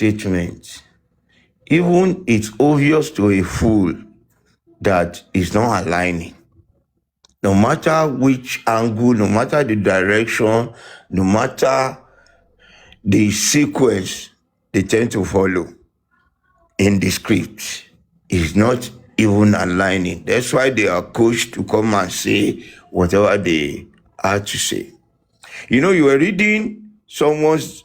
statement, even it's obvious to a fool that it's not aligning. No matter which angle, no matter the direction, no matter the sequence they tend to follow in the script, is not even aligning. That's why they are coached to come and say whatever they are to say. You know, you were reading someone's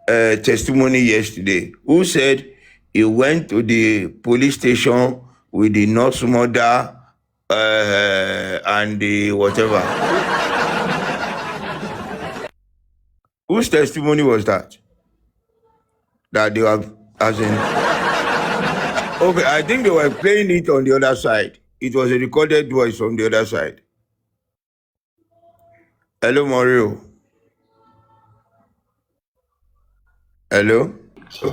testimony yesterday who said he went to the police station with the nurse mother and the whatever. Whose testimony was that? That they were, as in, okay, I think they were playing it on the other side. It was a recorded voice from the other side. Hello, Mario. Hello?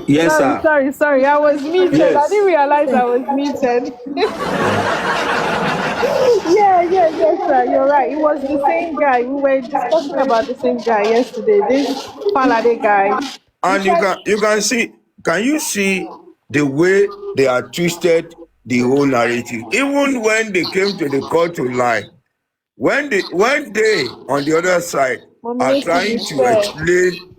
Yes, sir. Sorry. I was muted. Yes. I didn't realize I was muted. Yes, sir. You're right. It was the same guy. We were discussing about the same guy yesterday. This Palade guy. And you can see, can you see the way they are twisted the whole narrative? Even when they came to the court to lie, when they on the other side are trying to explain,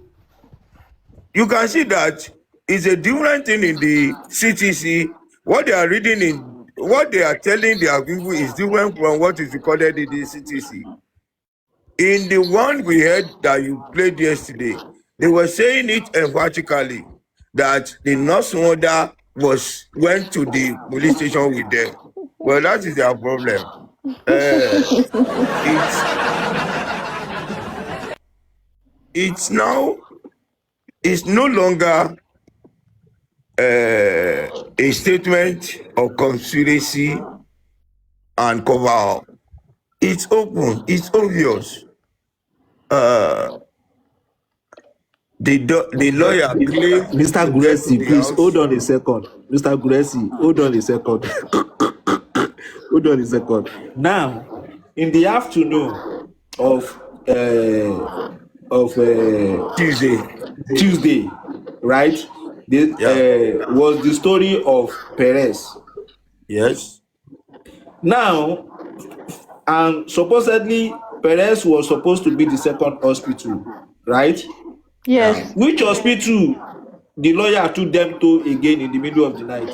you can see that it's a different thing in the CTC. What they are reading in, what they are telling their people is different from what is recorded in the CTC. In the one we heard that you played yesterday, they were saying it emphatically that the nurse mother went to the police station with them. Well, that is their problem. It's no longer a statement of conspiracy and cover up. It's open. It's obvious. The lawyer claimed. Mr. Gurezy, please hold on a second. Mr. Gurezy, hold on a second. Hold on a second. Now, in the afternoon of Tuesday, right? Was the story of Perez. Yes. Now, and supposedly Perez was supposed to be the second hospital, right? Yes. Which hospital the lawyer took them to again in the middle of the night?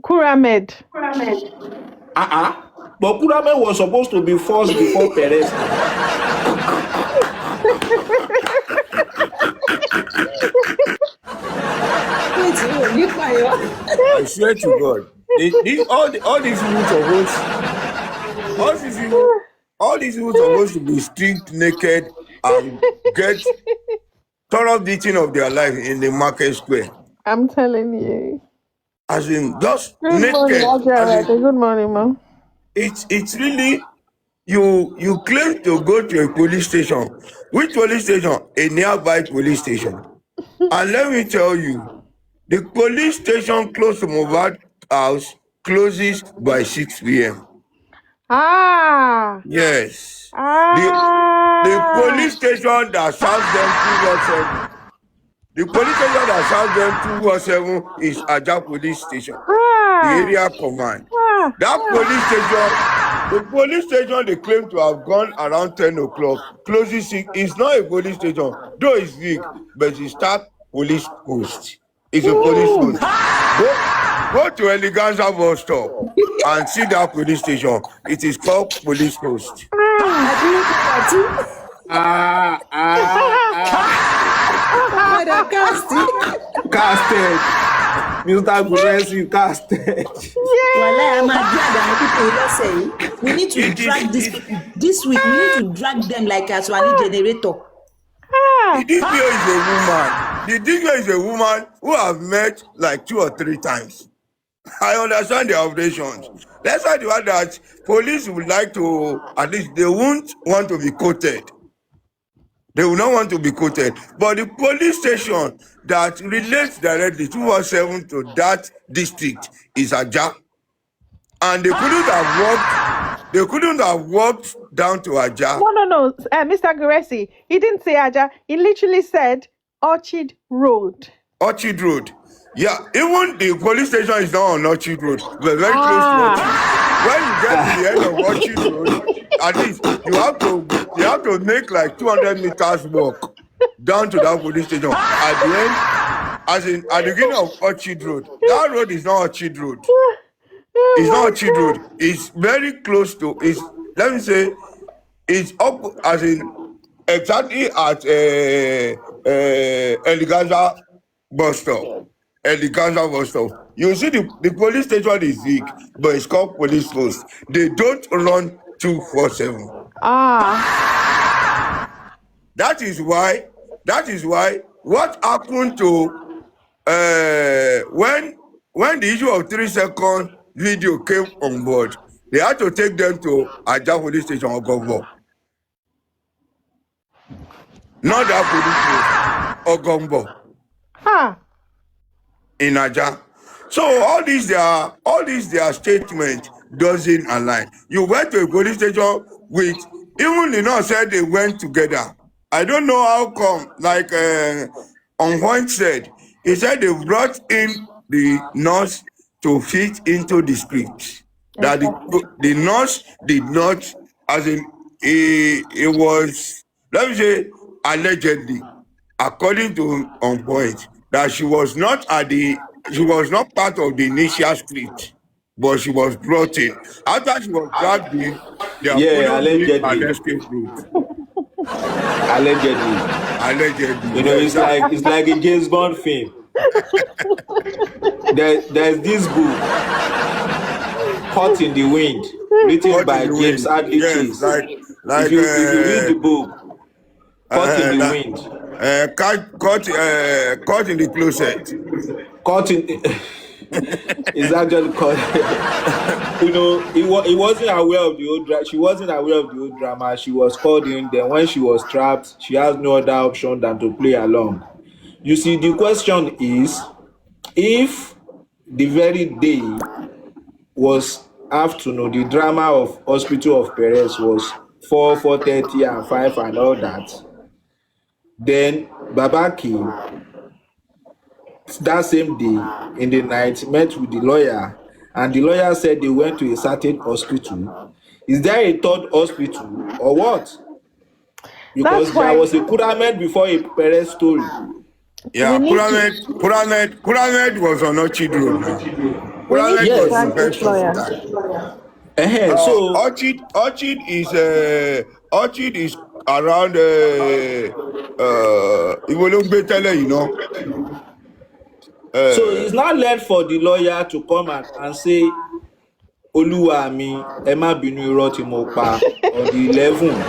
Kuramed. But Kuramed was supposed to be first before Perez. I swear to God, all these people supposed to be stripped naked and get thorough beating of their life in the market square. I'm telling you. As in, just Good naked. morning, good morning, ma'am. It's really, you claim to go to a police station. Which police station? A nearby police station. And let me tell you, the police station close to Mohbad house closes by 6 p.m. Yes. The police station that serves them 217. The police station that serves them 217 is Aja Police Station. The area command. That police station, the police station they claim to have gone around 10 o'clock, closes 6. It's not a police station, though it's big, but it's that police post. It's a police post. Go to Eleganza bus stop and see that police station. It is called police post. Casted. Mr. Gurezy, casted. We need to drag this week. We need to drag them like a Swahili generator. The DPO is a woman who I've met like 2 or 3 times. I understand the operations. That's why the one that police would like to, at least they won't want to be quoted. They will not want to be quoted. But the police station that relates directly 217 to that district is Aja. And they couldn't have walked down to Aja. No. Mr. Gurezy, he didn't say Aja. He literally said Orchard Road. Orchard Road. Yeah, even the police station is not on Orchard Road. We're very close to Orchard. When you get to the end of Orchard Road, at least you have to make like 200 meters walk down to that police station. At the end, as in at the beginning of Orchard Road, that road is not Orchard Road. It's not Orchard Road. It's very close to. It's let me say, it's up as in exactly at Eligaza bus stop. Eligaza bus stop. You see the police station is big, but it's called police post. They don't run 247. That is why what happened to when the issue of 3 second video came on board, they had to take them to Ajah police station or Ogombo. Not that police post, Ogombo. In Ajah. So all these their statement doesn't align. You went to a police station with even the nurse said they went together. I don't know how come. Like on point said, he said they brought in the nurse to fit into the script. That the nurse did not, as in it was, let me say, allegedly, according to on point, that she was not part of the initial script, but she was brought in. After she was dragged in, they are following an escape route. Allegedly. You know, it's like a James Bond film. There's this book, Caught in the Wind, written by James Hadley Chase. Like if you read the book, Caught in the Wind. Caught in the closet. Caught in is actually caught. You know, he wasn't aware of the old drama. She wasn't aware of the old drama. She was called in. Then when she was trapped, she has no other option than to play along. You see, the question is, if the very day was afternoon, the drama of Hospital of Perez was 4:30 and 5 and all that, then Babaki that same day in the night met with the lawyer, and the lawyer said they went to a certain hospital. Is there a third hospital or what? Because there was a Kuramed before a Perez story. Yeah, Kuramed was on Orchard Road now. Kuramed was the best hospital. So Orchard is around Iwologbe, you know. So it's not left for the lawyer to come and say, Oluwa mi, ẹ má bínú irọ́ tí mo pa on the 11th.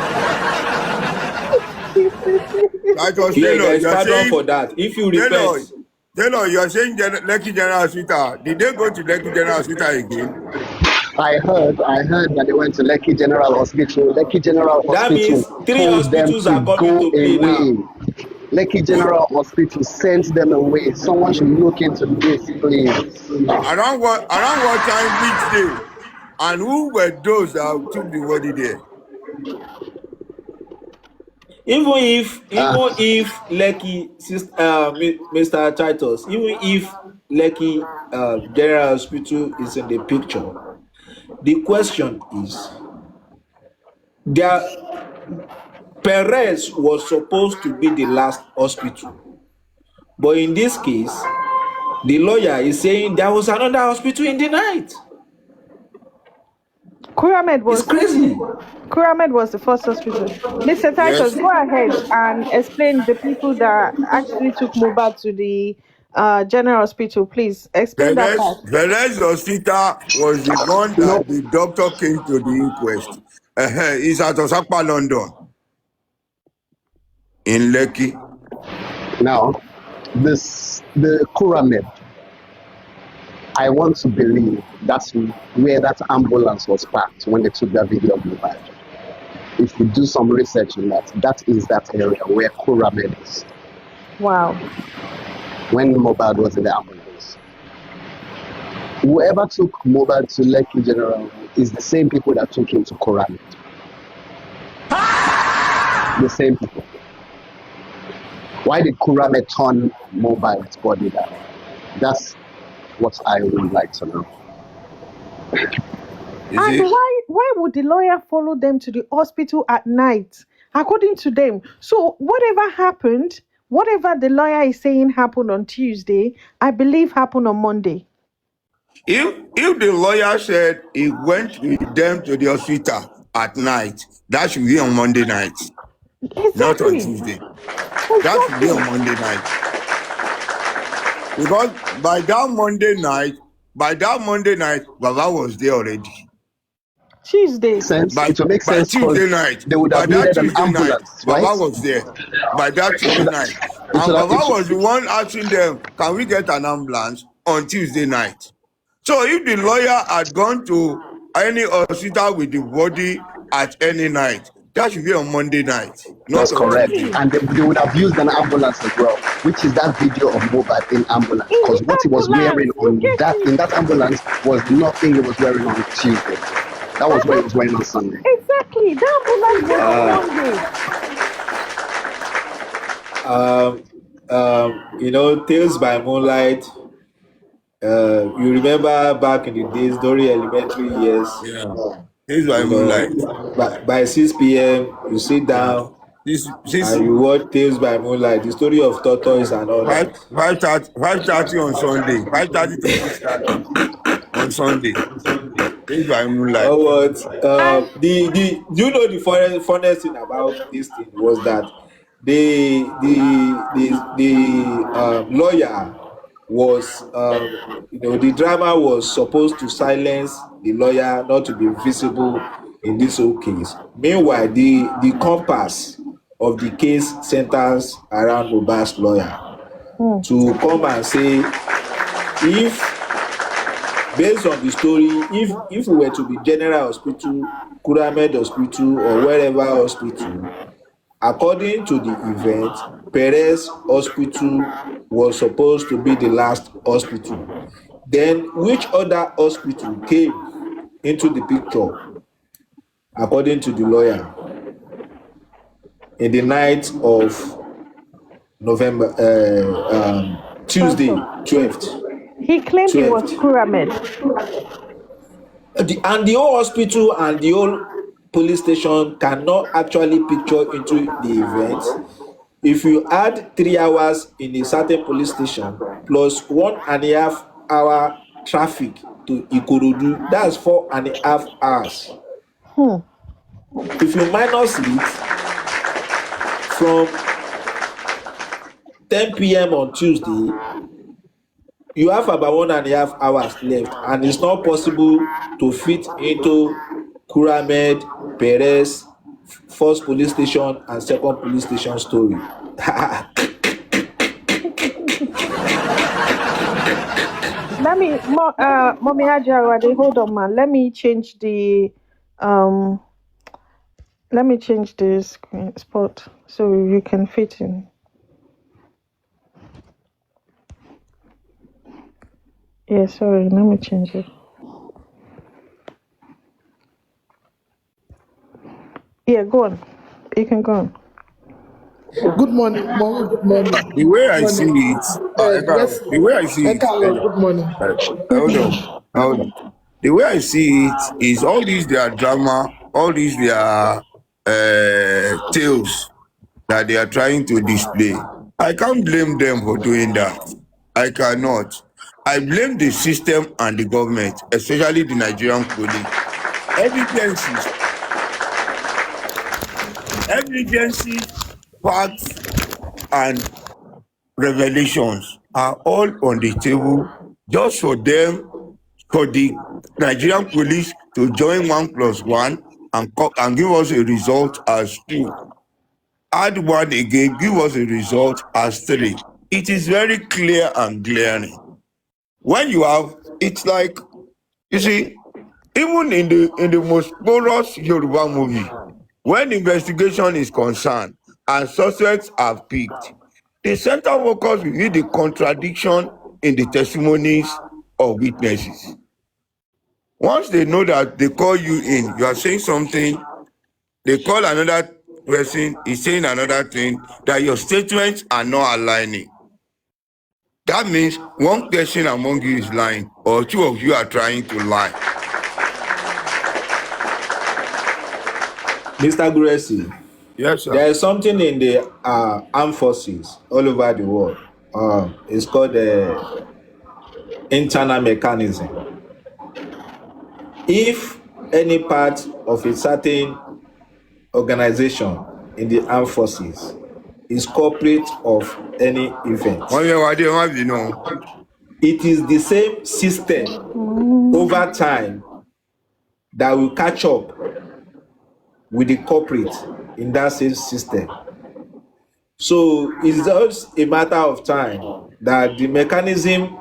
There's pardon for that. If you repent. Taylor, you are saying Lekki General Hospital. Did they go to Lekki General Hospital again? I heard that they went to Lekki General Hospital. Lekki General Hospital. That means 3 hospitals are coming to play now. Lekki General Hospital sent them away. Someone should look into this, please. Around what time, which day? And who were those that took the body there? Even if Lekki, Mr. Titus, even if Lekki General Hospital is in the picture, the question is, Perez was supposed to be the last hospital, but in this case, the lawyer is saying there was another hospital in the night. Kuramed was crazy. Kuramed was the first hospital. Mr. Titus, go ahead and explain the people that actually took Mohbad to the general hospital. Please explain that part. Perez Hospital was the one that the doctor came to the inquest. It's at Osapa, London. In Lekki. Now, the Kuramed, I want to believe that's where that ambulance was parked when they took that video of Mohbad. If you do some research on that, that is that area where Kuramed is. Wow. When Mohbad was in the ambulance. Whoever took Mohbad to Lekki General is the same people that took him to Kuramed. The same people. Why did Kuramed turn Mohbad's body down? That's what I would like to know. You And see? why would the lawyer follow them to the hospital at night? According to them. So whatever happened, whatever the lawyer is saying happened on Tuesday, I believe happened on Monday. If the lawyer said he went with them to the hospital at night, that should be on Monday night, not on Exactly. Tuesday. That should be Exactly. on Monday night. Because by that Monday night, Baba was there already. Tuesday. Sense. By It will make by sense Tuesday because night, they would by have that needed an Tuesday night, ambulance, right? Baba was there. By that It Tuesday would night, it and would Baba it, was the one asking them, "Can we get an ambulance on Tuesday night?" So if the lawyer had gone to any hospital with the body at any night, that should be on Monday night, That's not on correct. Tuesday. Exactly. And they would have used an ambulance as well, which is that video of Mobile in ambulance. In Because the what he was wearing ambulance. You on get that in it. that ambulance was nothing he was wearing on Tuesday. That was what he was wearing on Sunday. Exactly. The ambulance was on Monday. Tales by Moonlight. You remember back in the days during elementary years, Yeah, this is by you moonlight. know, by 6 p.m. you sit Yeah, down this and you watch Tales by Moonlight, the story of tortoise and all that. 5:30 on Sunday, 5:30 to 6:30 on Sunday. This is by moonlight. Oh, what? And The you know the funniest thing about this thing was that the lawyer was the drama was supposed to silence the lawyer, not to be visible in this whole case. Meanwhile, the compass of the case centers around Mohbad's lawyer to come and say, if based on the story, if we were to be General Hospital, Kuramed Hospital, or wherever hospital, according to the event, Perez Hospital was supposed to be the last hospital. Then which other hospital came into the picture, according to the lawyer, in the night of November, Tuesday, 12th? he claimed it was 12th. Kuramed. And the whole hospital and the whole police station cannot actually picture into the event. If you add 3 hours in a certain police station plus 1.5 hour traffic to Ikorodu, that's 4.5 hours. If you minus it from 10 p.m. on Tuesday, you have about 1.5 hours left, and it's not possible to fit into Kuramed, Perez, first police station and second police station story. Let me, Mommy Ajarwade, hold on, man. Um, let me change the screen spot so you can fit in. Yeah, sorry. Let me change it. Yeah, go on. You can go on. Good morning, Mom. Good morning. The way I Good see morning. it, Ekaro, Yes, the way I see it, Ekalo, good morning. hold on, hold on. The way I see it is all these their drama, all these their tales that they are trying to display. I can't blame them for doing that. I cannot. I blame the system and the government, especially the Nigerian police. Evidences, evidences, facts, and revelations are all on the table just for them, for the Nigerian police to join 1+1 and give us a result as 2. Add 1 again, give us a result as 3. It is very clear and glaring. When you have, it's like, you see, even in the most porous Yoruba movie, when investigation is concerned and suspects are picked, the center focus will be the contradiction in the testimonies of witnesses. Once they know that they call you in, you are saying something, they call another person, is saying another thing, that your statements are not aligning. That means one person among you is lying, or two of you are trying to lie. Mr. Gurezy, Yes, sir. there is something in the armed forces all over the world. It's called the internal mechanism. If any part of a certain organization in the armed forces is corporate of any event, it is the same system over time that will catch up with the corporate in that same system. So it's just a matter of time that the mechanism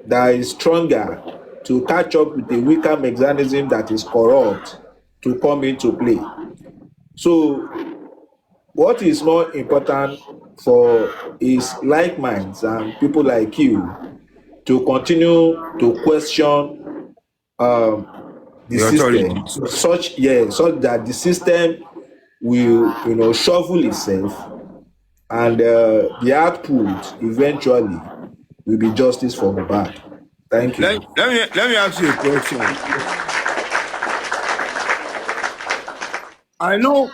that is stronger to catch up with the weaker mechanism that is corrupt to come into play. So what is more important for is like minds and people like you to continue to question the The system authorities. such that the system will shuffle itself, and the output eventually will be justice for Mohbad. Thank you. Let me ask you a question. I know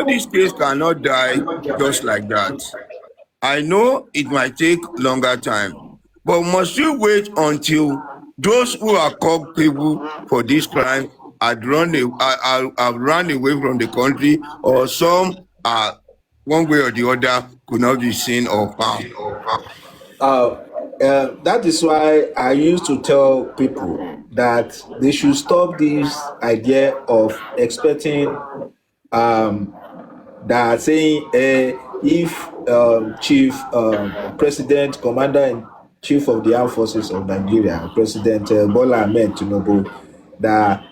this case cannot die just like that. I know it might take longer time, but must you wait until those who are culpable for this crime have run away from the country, or some are one way or the other could not be seen or found? That is why I used to tell people that they should stop this idea of expecting that saying if chief president commander in chief of the armed forces of Nigeria, President Bola Ahmed Tinubu, that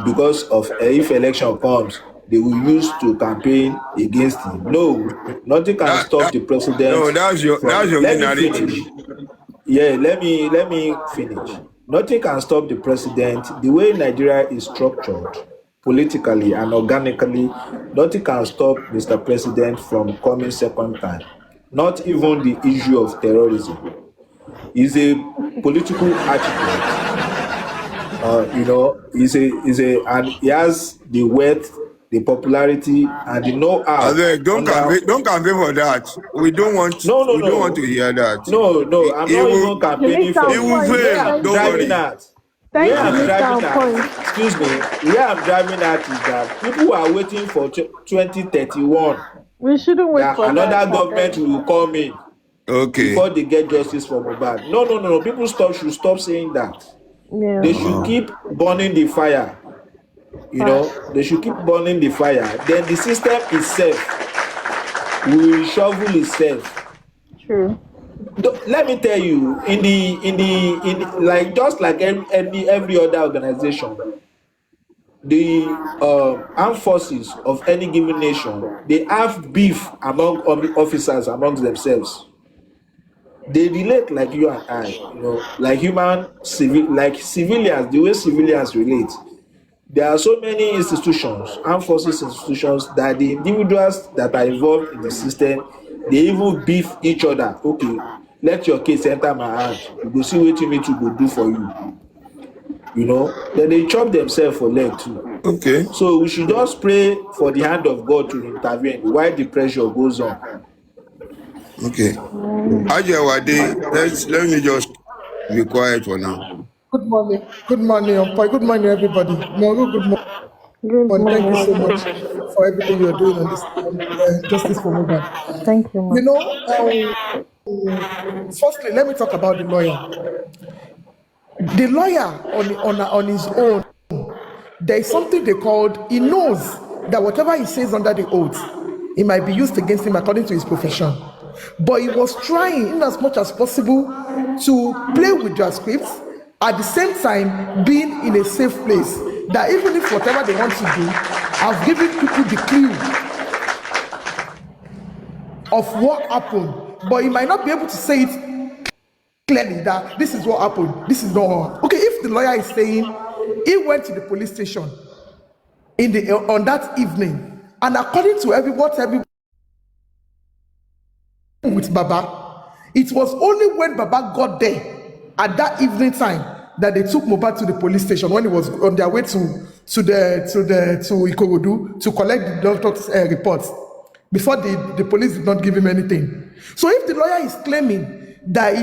because of if election comes they will use to campaign against him. No, nothing can That stop that the president no, that's from. your Let own me narrative. finish. Yeah, let me finish. Nothing can stop the president. The way Nigeria is structured politically and organically, nothing can stop Mr. President from coming second time. Not even the issue of terrorism. He's a political architect. And he has the wealth, the popularity, and the know-how Abeg, under. don't campaign for that. No, no, We don't want no. to hear that. No, I'm He not will even You campaigning missed for he our it. will point. Where fail. I'm Thank Don't driving you. worry. at, where Thank you, I'm Uh-huh. Mr. driving On at, point. excuse me, where I'm driving at is that people are waiting for 2031 We shouldn't wait that for that, another I government beg. will come in Okay. before they get justice for Mohbad. No, no, no, no. People should stop saying that. Yeah, They should keep burning the fire. fast. They should keep burning the fire. Then the system itself will shovel itself. True. Let me tell you, like just like every other organization, the armed forces of any given nation, they have beef among officers amongst themselves. They relate like you and I, like like civilians, the way civilians relate. There are so many institutions, armed forces institutions, that the individuals that are involved in the system, they even beef each other. Okay, let your case enter my hand, we go see wetin me too go do for you. Then they chop themselves for leg too. Okay. So we should just pray for the hand of God to intervene while the pressure goes on. Okay. Ajewade, let me just be quiet for now. Good morning. Good morning, Umpai. Good morning, everybody. Moro, good Good morning. Thank you morning, so much everyone. for everything you're doing on this Justice for Mobile. Thank you, ma. You know, firstly, let me talk about the lawyer. The lawyer on his own, there is something they called, he knows that whatever he says under the oath, it might be used against him according to his profession. But he was trying in as much as possible to play with their scripts, at the same time being in a safe place. That even if whatever they want to do, I've given people the clue of what happened, but he might not be able to say it clearly that this is what happened, this is not what happened. Okay, if the lawyer is saying he went to the police station on that evening, and according to what everyone with Baba, It was only when Baba got there at that evening time that they took Mohbad to the police station when he was on their way to Ikorodu to collect the doctor's reports. Before the police did not give him anything. So if the lawyer is claiming that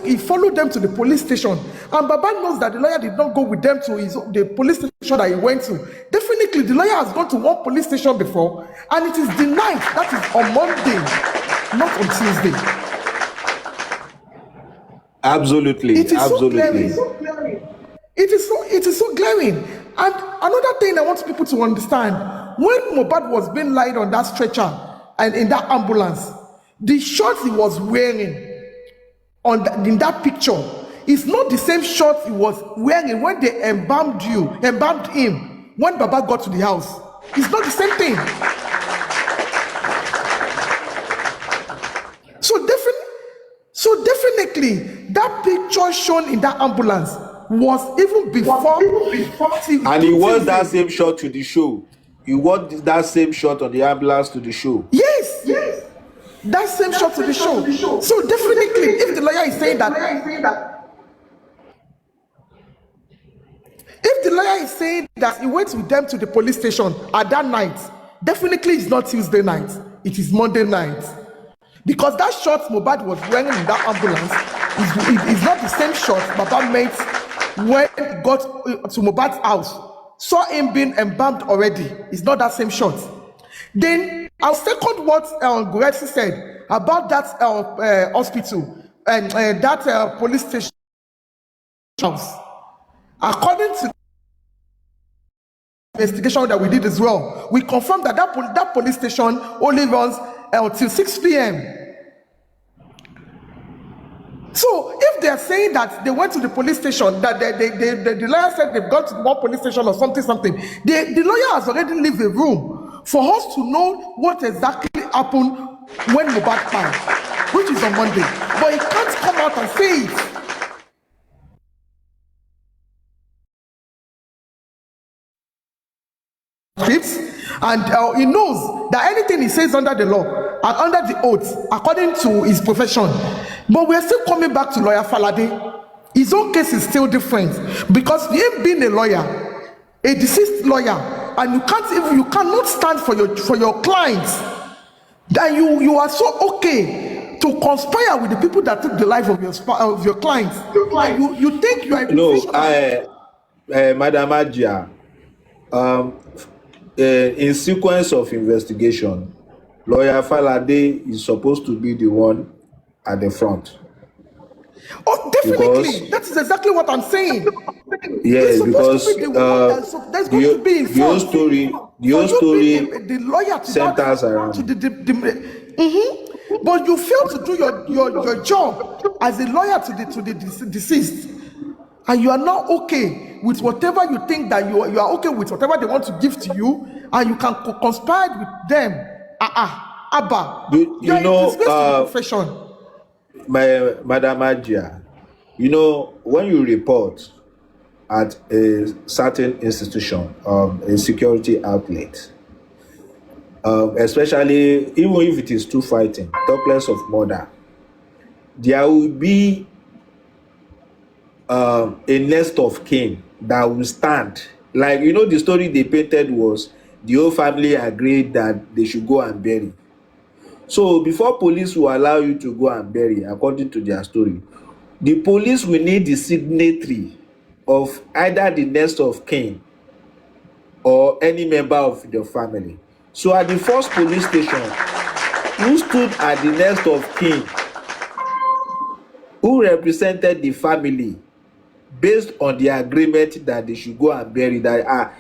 he followed them to the police station, and Baba knows that the lawyer did not go with them to the police station that he went to, definitely the lawyer has gone to one police station before, and it is denied that is on Monday, not on Tuesday. Absolutely. It is Absolutely. so glaring. It is so glaring. And another thing I want people to understand, when Mohbad was being laid on that stretcher and in that ambulance, the shorts he was wearing in that picture is not the same shorts he was wearing when they embalmed him when Baba got to the house. It's not the same thing. So definitely, that picture shown in that ambulance was even before. And he wore that same shot to the show. He wore that same shot on the ambulance to the show. Yes. That same shot to the show. So definitely, if the lawyer is saying that, he went with them to the police station at that night, definitely it's not Tuesday night. It is Monday night. Because that shot Mohbad was wearing in that ambulance is not the same shot Baba made when he got to Mohbad's house. Saw him being embalmed already. It's not that same shot. Then I'll second what Gurezy said about that hospital and that police station house. According to the investigation that we did as well, we confirmed that that police station only runs till 6 p.m. So if they are saying that they went to the police station, that the lawyer said they've gone to one police station or something, the lawyer has already left the room for us to know what exactly happened when Mohbad died, which is on Monday. But he can't come out and say it. And he knows that anything he says under the law and under the oath, according to his profession. But we're still coming back to lawyer Falade. His own case is still different because him being a lawyer, a deceased lawyer, and you cannot stand for your clients. That you are so okay to conspire with the people that took the life of your clients. You think you are a professional. Madam Ajia, in sequence of investigation, lawyer Falade is supposed to be the one at the front. Oh, definitely. That is exactly what I'm saying. Yes, because the whole story centers around. But you fail to do your job as a lawyer to the deceased, and you are not okay with whatever you think that you are okay with whatever they want to give to you, and you can conspire with them. Abba, you know, profession. Madam Ajia, you know, when you report at a certain institution, a security outlet, especially even if it is two fighting, talk less of murder, there will be a nest of kin that will stand. Like, you know, the story they painted was the whole family agreed that they should go and bury. So before police will allow you to go and bury, according to their story, the police will need the signatory of either the next of kin or any member of the family. So at the first police station, who stood at the next of kin, who represented the family based on the agreement that they should go and bury, that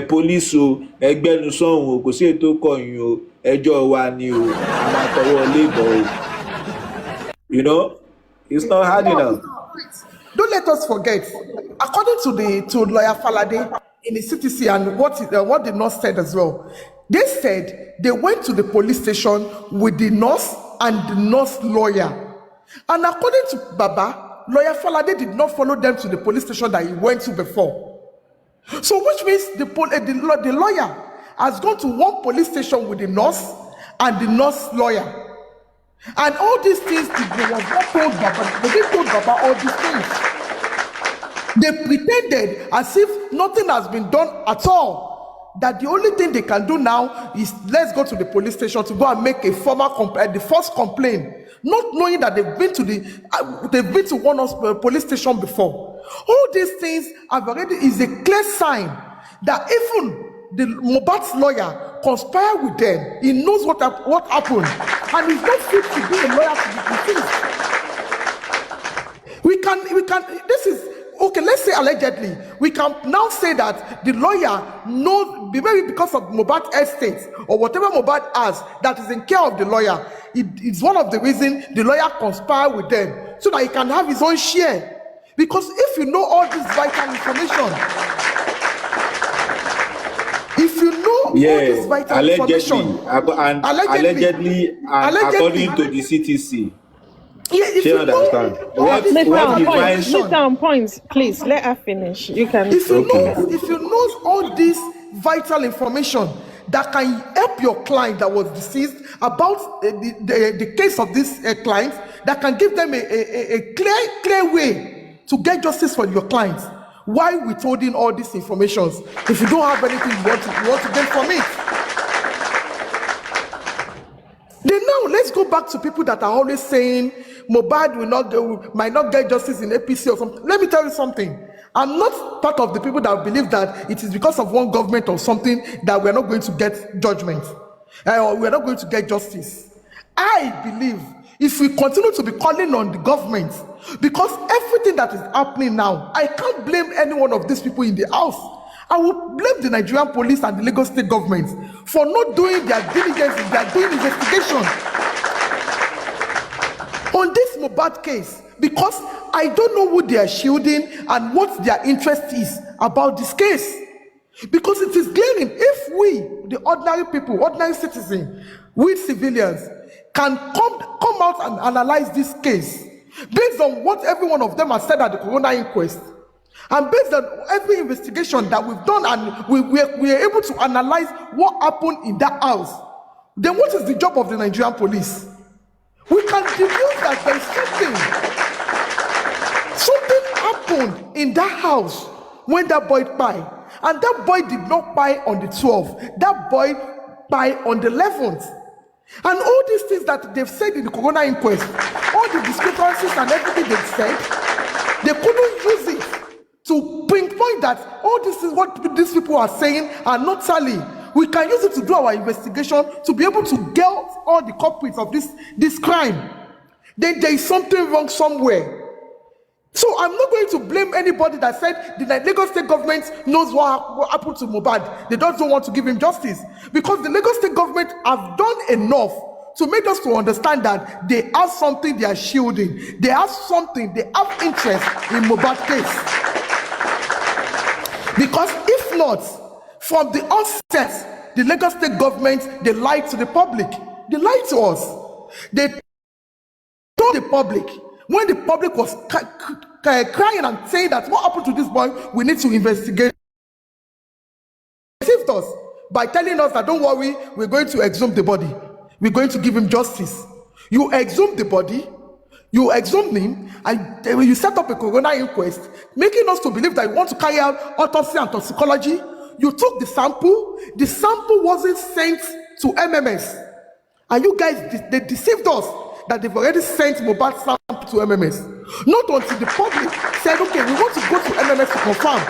police o ẹgbẹ́nu sọ́hun o kò sí ètò kọ̀yìn o ẹjọ́ wa ni o a máa tọwọ́ lébọ̀ o. You know, it's not hard enough. Don't let us forget, according to lawyer Falade in the CTC and what the nurse said as well, they said they went to the police station with the nurse and the nurse lawyer. And according to Baba, lawyer Falade did not follow them to the police station that he went to before. So which means the lawyer has gone to one police station with the nurse and the nurse lawyer. And all these things, they was not told Baba. They didn't told Baba all these things. They pretended as if nothing has been done at all. That the only thing they can do now is let's go to the police station to go and make a formal complaint, the first complaint, not knowing that they've been to one police station before. All these things have already is a clear sign that even the Mohbad's lawyer conspired with them. He knows what happened, and he's not fit to be a lawyer to be deceased. We can. This is okay. Let's say allegedly, we can now say that the lawyer knows, maybe because of Mohbad estate or whatever Mohbad has that is in care of the lawyer. It's one of the reasons the lawyer conspired with them so that he can have his own share. Because if you know all this vital information, if you know all this vital information, allegedly, according to the CTC. Yeah, if you understand what Miss down points, please let her finish. You can. If you know all this vital information that can help your client that was deceased about the case of this client, that can give them a clear way to get justice for your clients. Why withholding all these informations if you don't have anything you want to get from it? Then now let's go back to people that are always saying Mohbad might not get justice in APC or something. Let me tell you something. I'm not part of the people that believe that it is because of one government or something that we're not going to get judgment or we're not going to get justice. I believe if we continue to be calling on the government, because everything that is happening now, I can't blame any one of these people in the house. I would blame the Nigerian police and the Lagos state government for not doing their diligence, they are doing investigation on this Mohbad case, because I don't know who they are shielding and what their interest is about this case. Because it is glaring, if we, the ordinary people, ordinary citizens, we civilians, can come out and analyze this case based on what every one of them has said at the coroner inquest, and based on every investigation that we've done, and we are able to analyze what happened in that house, then what is the job of the Nigerian police? We can deduce that there is something happened in that house when that boy died, and that boy did not die on the 12th. That boy died on the 11th. And all these things that they've said in the coroner inquest, all the discrepancies and everything they've said, they couldn't use it to pinpoint that all this is what these people are saying are not tally. We can use it to do our investigation to be able to get all the culprits of this crime. Then there is something wrong somewhere. So I'm not going to blame anybody that said the Lagos state government knows what happened to Mohbad. They just don't want to give him justice. Because the Lagos state government have done enough to make us to understand that they have something they are shielding. They have something, they have interest in Mohbad case. Because if not, from the onset, the Lagos state government, they lied to the public. They lied to us. They told the public, when the public was crying and saying that what happened to this boy, we need to investigate. They deceived us by telling us that don't worry, we're going to exhume the body. We're going to give him justice. You exhume the body, you exhume him, and you set up a coroner inquest, making us to believe that you want to carry out autopsy and toxicology. You took the sample wasn't sent to MMS. And you guys, they deceived us that they've already sent Mohbad sample to MMS. Not until the public said, okay, we want to go to MMS to confirm.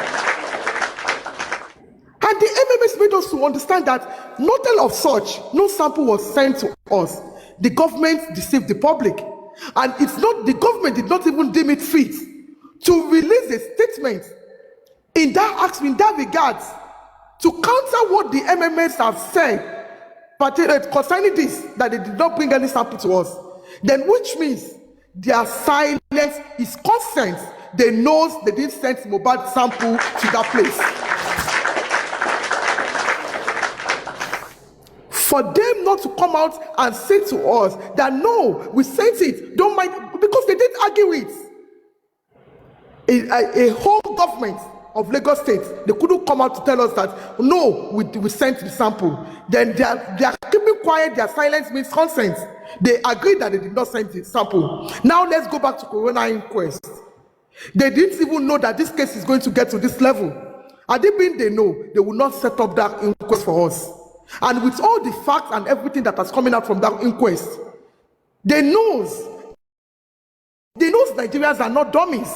And the MMS made us to understand that nothing of such, no sample was sent to us. The government deceived the public. And it's not, the government did not even deem it fit to release a statement in that regard to counter what the MMS have said concerning this, that they did not bring any sample to us. Then which means their silence is consent. They know they didn't send Mohbad sample to that place. For them not to come out and say to us that no, we sent it, don't mind, because they didn't argue it. A whole government of Lagos State, they couldn't come out to tell us that, no, we sent the sample. Then they are keeping quiet, their silence means consent. They agreed that they did not send the sample. Now let's go back to Corona inquest. They didn't even know that this case is going to get to this level. Had it been they know, they would not set up that inquest for us. And with all the facts and everything that has coming out from that inquest, they knows Nigerians are not dummies.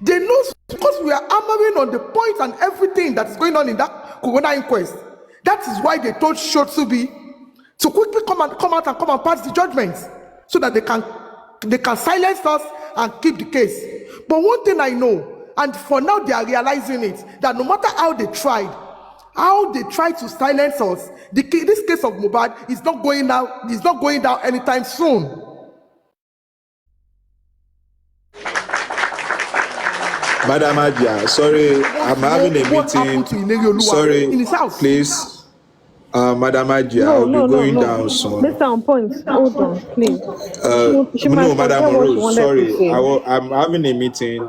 They know because we are hammering on the points and everything that is going on in that Corona inquest. That is why they told Shotsubi to quickly come out and pass the judgments so that they can silence us and keep the case. But one thing I know, and for now they are realizing it, that no matter how they tried to silence us, this case of Mohbad is not going down anytime soon. Madam Adia, sorry, I'm having a What happened to meeting. Ineri Oluwa Sorry, in his house? please. Madam Adia, No, I'll be no, no, going no. down soon. Mr. On point, hold on, please. She No, might forget Madam what she Rose, wanted sorry. to say. I'm having a meeting.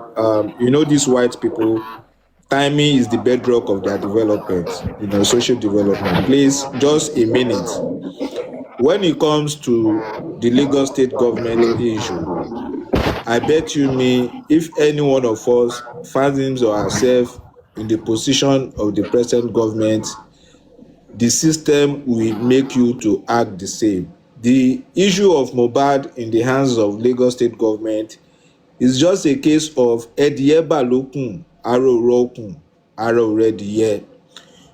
These white people, timing is the bedrock of their development, social development. Please, just a minute. When it comes to the Lagos state government issue, I bet you me, if any one of us finds him or herself in the position of the present government, the system will make you to act the same. The issue of Mohbad in the hands of Lagos state government is just a case of Edieba Lokun, Aro Rokun, Aro Rediye.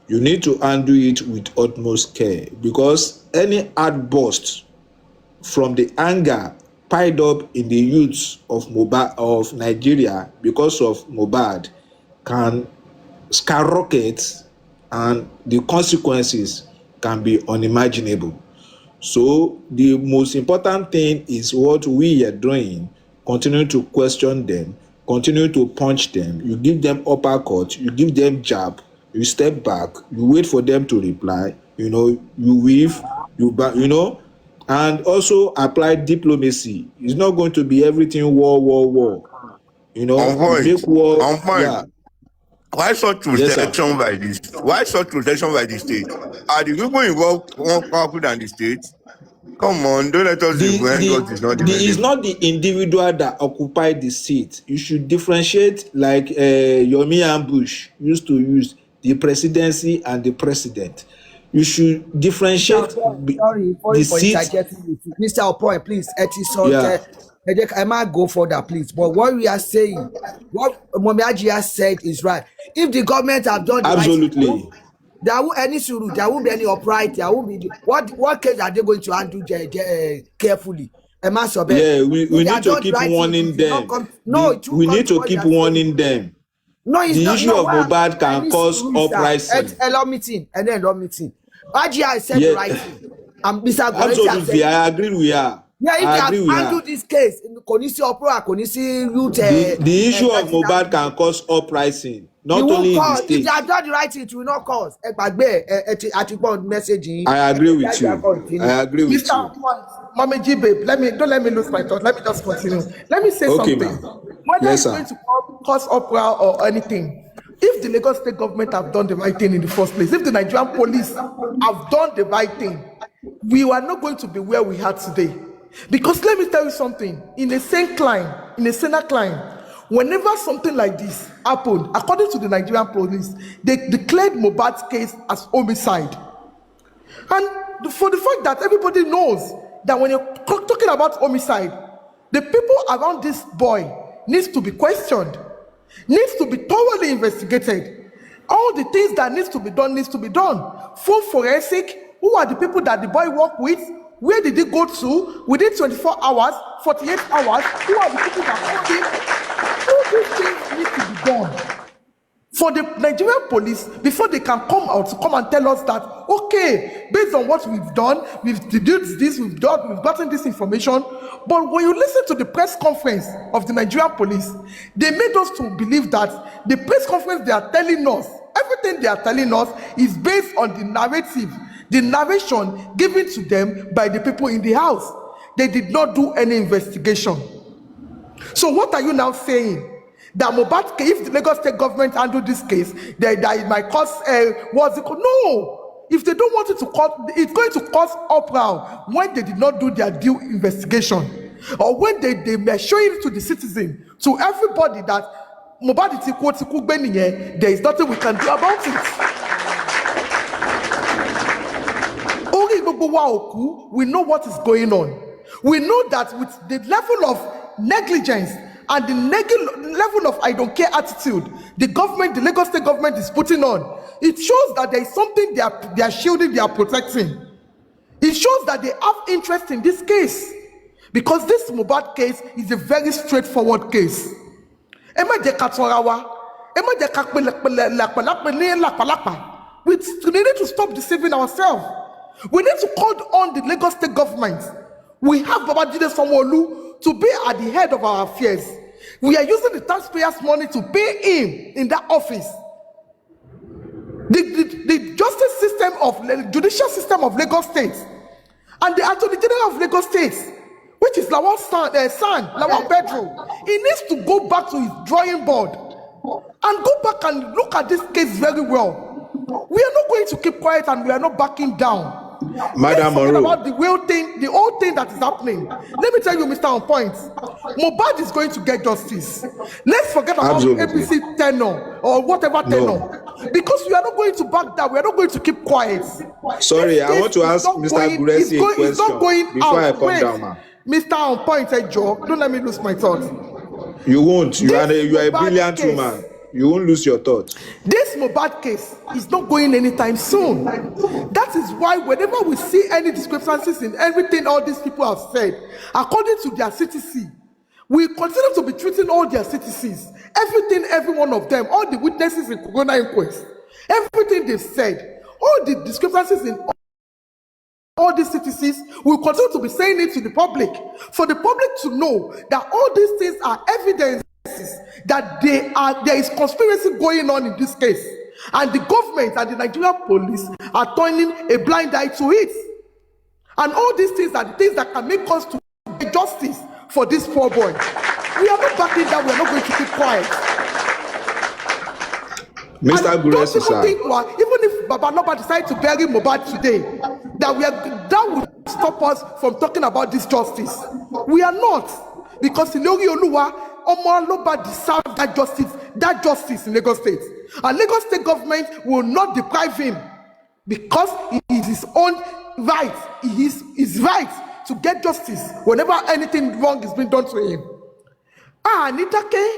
You need to handle it with utmost care because any outburst from the anger piled up in the youths of Nigeria because of Mohbad can skyrocket and the consequences can be unimaginable. So the most important thing is what we are doing, continue to question them, continue to punch them, you give them uppercut, you give them jab, you step back, you wait for them to reply, you weave, and also apply diplomacy. It's not going to be everything war. On You point. make war, On point. yeah. Why such Yes, sir. protection by this? Why such protection by the state? Are the people involved more powerful than the state? Come on, don't let us be when God is not It's defending. not the individual that occupied the seat. You should differentiate, like Yomi Ambush used to use, the presidency and the president. You should differentiate Sorry the for seat. interjecting you. Mr. Opoy, please, Yeah, I might go further, please. But what we are saying, what Mommy Ajia said is right. If the government have done the right thing, absolutely. there won't any suru, there won't be any upright, there won't be what case are they going to handle carefully? Yeah, we need to keep warning them. We need to keep warning them. No, it's The not. issue No, of Mohbad can cause uprising. Allow meeting and then law meeting. Ajia said the Yeah, right thing. And Mr. Gurezy said, absolutely. I agree with her. yeah, if I they agree have with handled her. this case, Konisi Opera, Konisi youth, The issue of Mohbad can cause uprising, it not won't only in the cause. If they state. have done the right thing, it will not cause. Messaging. I agree with you. I agree with you. Mr. Mommy G, babe, don't let me lose my thought. Let me just continue. Let me say Okay, something. ma'am. Whether Yes, it's going sir. to cause uproar or anything, if the Lagos state government have done the right thing in the first place, if the Nigerian police have done the right thing, we are not going to be where we are today. Because let me tell you something, in a sane climb, whenever something like this happened, according to the Nigerian police, they declared Mohbad's case as homicide. And for the fact that everybody knows that when you're talking about homicide, the people around this boy needs to be questioned, needs to be thoroughly investigated. All the things that needs to be done. Full forensic, who are the people that the boy worked with? Where did he go to? Within 24 hours, 48 hours, who are the people that owned him? All these things need to be done for the Nigerian police before they can come out to come and tell us that, okay, based on what we've done, we've deduced this, we've gotten this information. But when you listen to the press conference of the Nigerian police, they made us to believe that the press conference they are telling us, everything they are telling us is based on the narrative, the narration given to them by the people in the house. They did not do any investigation. So what are you now saying? that Mohbad, if the Lagos State government handle this case, that it might cause what's it called? No, if they don't want it to cause, it's going to cause uproar when they did not do their due investigation, or when they were showing it to the citizen, to everybody that Mohbad is equal to Kubeni, there is nothing we can do about it. We know what is going on. We know that with the level of negligence and the level of I don't care attitude the government, the Lagos State government is putting on, it shows that there is something they are shielding, they are protecting. It shows that they have interest in this case, because this Mohbad case is a very straightforward case. We need to stop deceiving ourselves. We need to call on the Lagos State government. We have Babajide Sanwo-Olu to be at the head of our affairs. We are using the taxpayers' money to pay him in that office. The justice system of the judicial system of Lagos State and the Attorney General of Lagos State, which is Lawan Lawan Pedro, he needs to go back to his drawing board and go back and look at this case very well. We are not going to keep quiet and we are not backing down. Madam Moreau, about the whole thing that is happening. Let me tell you, Mr. On Point, Mohbad is going to get justice. Let's forget about APC tenor or whatever tenor. Because we are not going to back down. We are not going to keep quiet. Sorry, I want to ask Mr. Gurezy a question it's not going before out. I come down, man. Mr. On Point, Joe, don't let me lose my thought. You won't. You are a brilliant woman. You won't lose your thought. This Mohbad case is not going anytime soon. That is why whenever we see any discrepancies in everything all these people have said, according to their CTC, we continue to be treating all their CTCs, everything, every one of them, all the witnesses in Corona inquest, everything they've said, all the discrepancies in all these CTCs, we continue to be saying it to the public, for the public to know that all these things are evidence that there is conspiracy going on in this case, and the government and the Nigerian police are turning a blind eye to it. And all these things are the things that can make us to get justice for this poor boy. We are not backing down. We are not going to keep quiet. Mr. Gurezy, sir. Even if Baba Noba decides to bury Mohbad today, that will stop us from talking about this justice. We are not, because Ilori Oluwa Omo Aloba deserves that justice in Lagos State. And Lagos State government will not deprive him, because it is his own right. It is his right to get justice whenever anything wrong is being done to him. Nitake,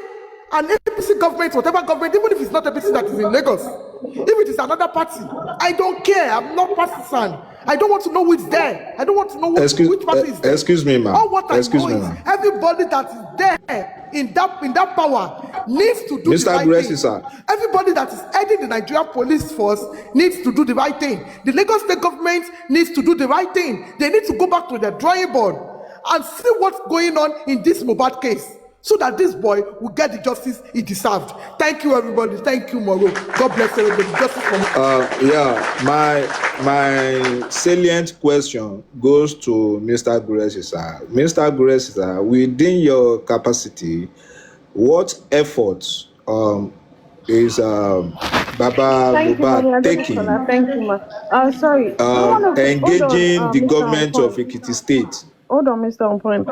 an APC government, whatever government, even if it's not APC that is in Lagos, if it is another party, I don't care. I'm not partisan. I don't want to know who's there. I don't want to know which party is there. Excuse me, ma'am. All what I know is everybody that is there in that power needs to do Mr. the right Gurezy, thing. sir. Everybody that is heading the Nigerian police force needs to do the right thing. The Lagos State government needs to do the right thing. They need to go back to their drawing board and see what's going on in this Mohbad case, so that this boy will get the justice he deserved. Thank you, everybody. Thank you, Moro. God bless everybody. Justice for my salient question goes to Mr. Gurezy, sir. Mr. Gurezy, sir, within your capacity, what efforts is Baba Mohbad taking? Thank you, ma. Sorry. Engaging the government of Ekiti State. Hold on, Mr. On Point.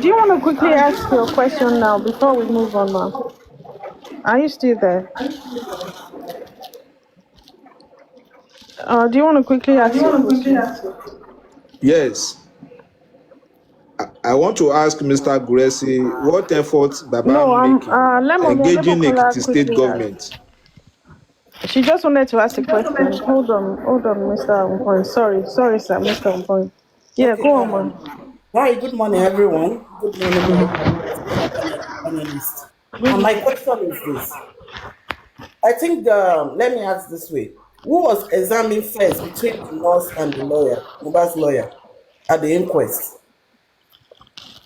Do you want to quickly ask your question now before we move on, ma? Are you still there? Do you want to quickly ask your question? Yes. I want to ask Mr. Gurezy what efforts Baba making engaging Ekiti State government. She just wanted to ask a question. Hold on, Mr. On Point. Sorry, sir, Mr. On Point. Yeah, go on, man. Hi, good morning, everyone. Good morning, panelists. And my question is this. I think, let me ask this way. Who was examined first between the nurse and the lawyer, Mohbad's lawyer, at the inquest?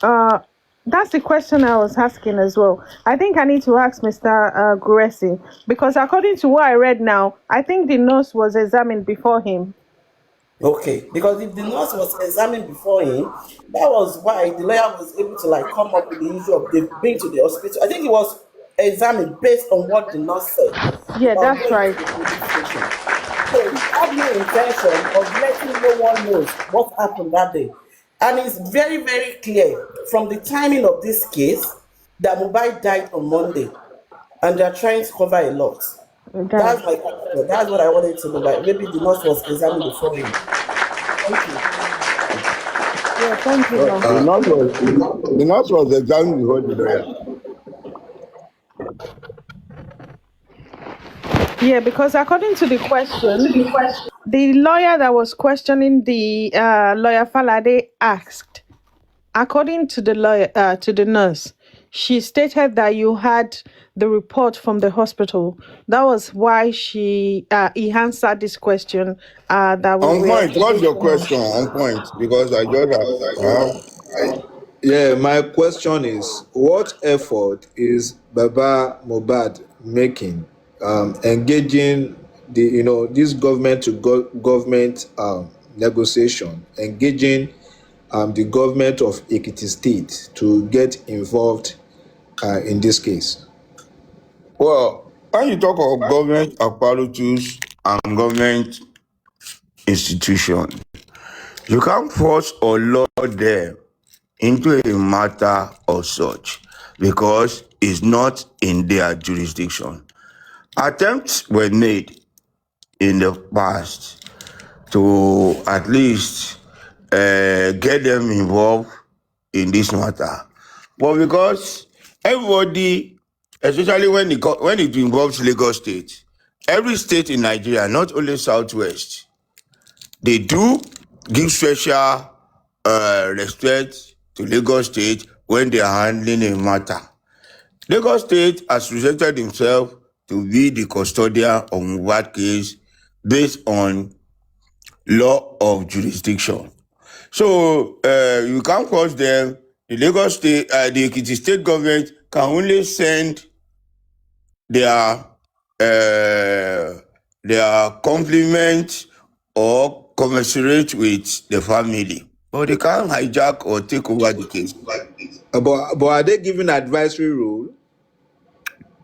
That's the question I was asking as well. I think I need to ask Mr. Gurezy, because according to what I read now, I think the nurse was examined before him. Okay, because if the nurse was examined before him, that was why the lawyer was able to come up with the issue of being to the hospital. I think it was examined based on what the nurse said Yeah, about that's going to right. the police station. So he had no intention of letting no one knows what happened that day. And it's very, very clear from the timing of this case that Mohbad died on Monday, and they're trying to cover a lot. That's That's my question. That's what I wanted to know. Like maybe the nurse was examined before him. Thank you. yeah. Thank you, Lord. The nurse was examined before the lawyer. Yeah, because according to the question, the lawyer that was questioning the lawyer Falade asked, according to the lawyer to the nurse, she stated that you had the report from the hospital. That was why he answered this question. That we On were point. What's your supposed to know. question? On point. Because I just have. Yeah, my question is, what effort is Baba Mohbad making, engaging this government to government negotiation, engaging the government of Ekiti State to get involved in this case? Well, when you talk of government apparatus and government institution, you can't force or law them into a matter of such because it's not in their jurisdiction. Attempts were made in the past to at least get them involved in this matter. But because everybody, especially when it involves Lagos State, every state in Nigeria, not only Southwest, they do give special respect to Lagos State when they are handling a matter. Lagos State has presented himself to be the custodian of Mohbad case based on law of jurisdiction. So you can't force them. The Lagos State, the Ekiti State government can only send their compliments or commiserate with the family, but they can't hijack or take over the case. But are they giving advisory role?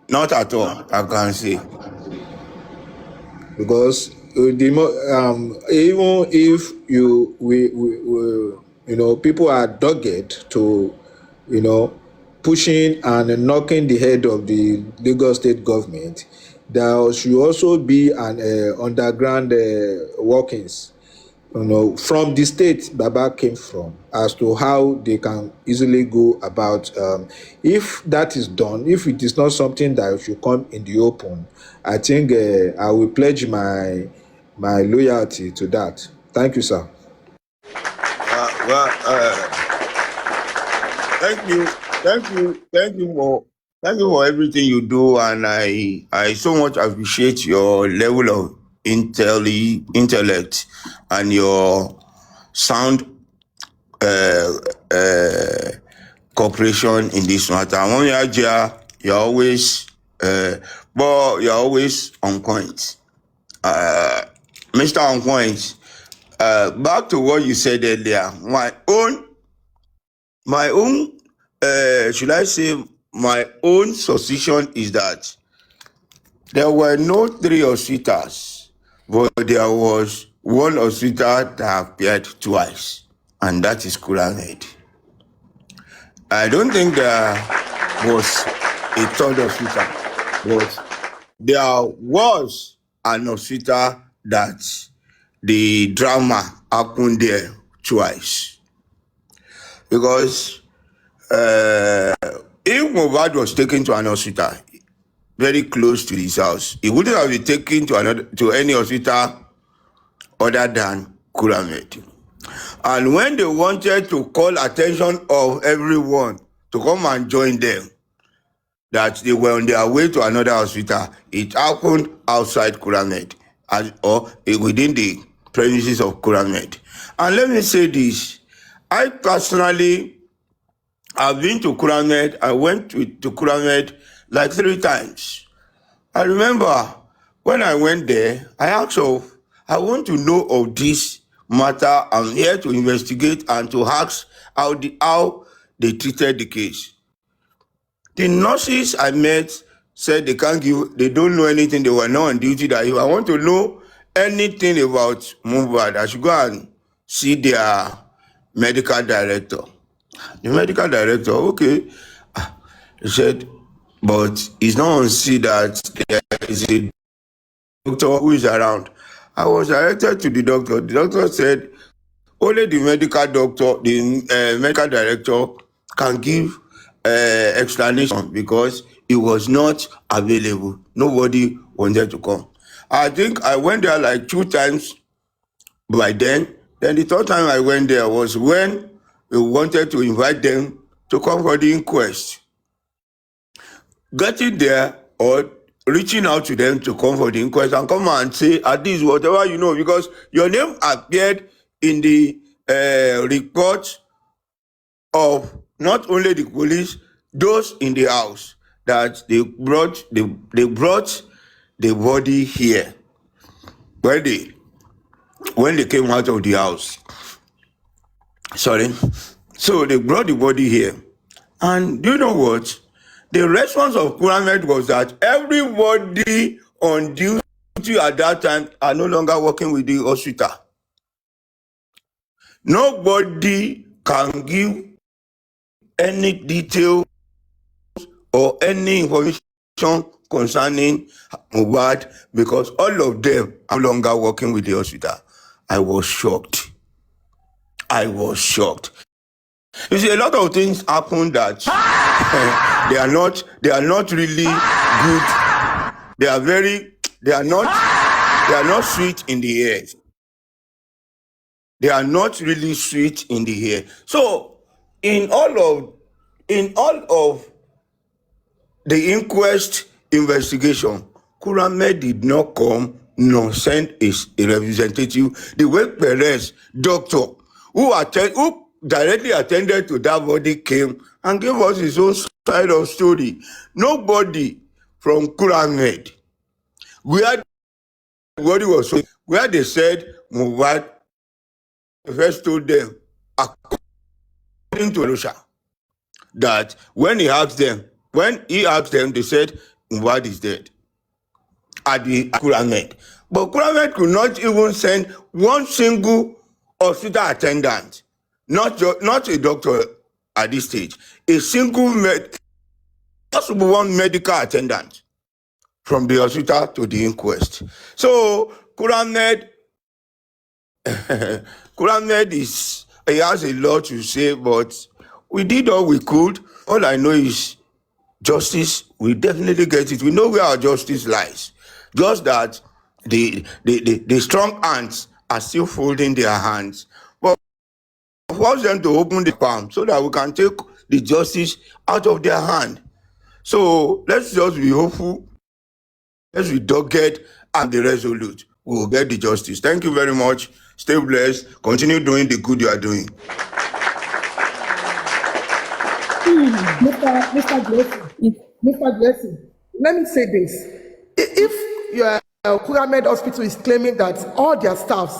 Not at all, I can say. Because even if people are dogged to pushing and knocking the head of the Lagos State government, there should also be an underground workings from the state Baba came from, as to how they can easily go about. If that is done, if it is not something that should come in the open, I think I will pledge my loyalty to that. Thank you, sir. Thank you for everything you do, and I so much appreciate your level of intellect and your sound cooperation in this matter. Mommy Ajia, you're always on point. Mr. On point. Back to what you said earlier. Should I say, my own suspicion is that there were no 3 hospitals, but there was one hospital that appeared twice, and that is Kuramed. I don't think there was a 3rd hospital, but there was an hospital that the drama happened there twice. Because if Mohbad was taken to an hospital very close to his house, he wouldn't have been taken to any hospital other than Kuramed. And when they wanted to call attention of everyone to come and join them, that they were on their way to another hospital, it happened outside Kuramed or within the premises of Kuramed. And let me say this, I personally have been to Kuramed. I went to Kuramed like 3 times. I remember when I went there, I asked I want to know of this matter. I'm here to investigate and to ask how they treated the case. The nurses I met said they don't know anything. They were not on duty. That if I want to know anything about Mohbad, I should go and see their medical director. The medical director, okay. He said, but it's not on see that there is a doctor who is around. I was directed to the doctor. The doctor said only the medical doctor, the medical director can give explanation because it was not available. Nobody wanted to come. I think I went there like 2 times by then. Then the third time I went there was when we wanted to invite them to come for the inquest. Getting there or reaching out to them to come for the inquest and come and say at least whatever you know, because your name appeared in the report of not only the police, those in the house, that they brought the body here when they came out of the house. Sorry. So they brought the body here. And do you know what? The response of Kuramet was that everybody on duty at that time are no longer working with the hospital. Nobody can give any detail or any information concerning Mohbad because all of them are no longer working with the hospital. I was shocked. You see, a lot of things happen that they are not really good. They are not sweet in the ear. They are not really sweet in the ear. So in all of the inquest investigation, Kuramet did not come nor send a representative. The way Perez, doctor, who directly attended to that body, came and gave us his own side of story. Nobody from Kuramet, where the body was shown, where they said Mohbad first told them, according to Russia, that when he asked them, they said Mohbad is dead at the Kuramet. But Kuramet could not even send one single hospital attendant, not a doctor at this stage, a single possible one medical attendant from the hospital to the inquest. So Kuramet he has a lot to say, but we did all we could. All I know is justice, we definitely get it. We know where our justice lies. Just that the strong hands are still folding their hands. But force them to open the palm so that we can take the justice out of their hand. So let's just be hopeful. Let's be dogged and be resolute. We will get the justice. Thank you very much. Stay blessed. Continue doing the good you are doing. Mr. Gurezy, let me say this. If your Kuramed Hospital is claiming that all their staffs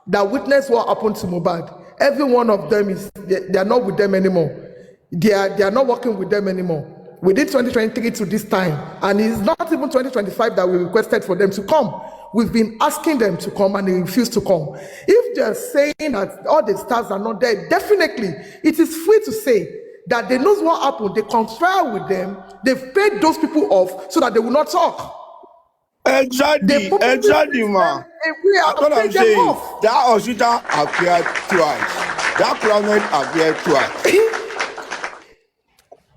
that witnessed what happened to Mohbad, every one of them they are not with them anymore. They are not working with them anymore. We did 2023 to this time, and it's not even 2025 that we requested for them to come. We've been asking them to come and they refuse to come. If they're saying that all the staffs are not there, definitely it is free to say that they know what happened. They conspire with them. They've paid those people off so that they will not talk. Exactly, ma. That's what I'm saying. That hospital appeared twice. That Kuramet appeared twice.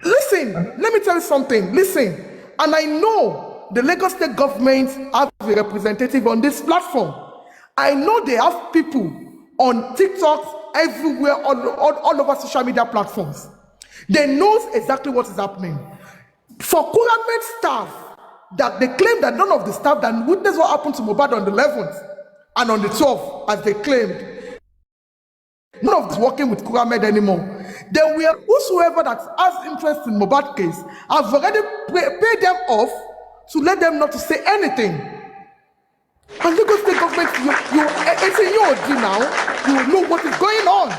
Listen, let me tell you something. Listen, and I know the Lagos State government have a representative on this platform. I know they have people on TikTok everywhere, all over social media platforms. They know exactly what is happening. For Kuramet staff, that they claim that none of the staff that witnessed what happened to Mohbad on the 11th and on the 12th, as they claimed, none of them is working with Kuramet anymore. Then we are whosoever that has interest in Mohbad case have already paid them off to let them not to say anything. And Lagos State government, it's in your deal now. You know what is going on.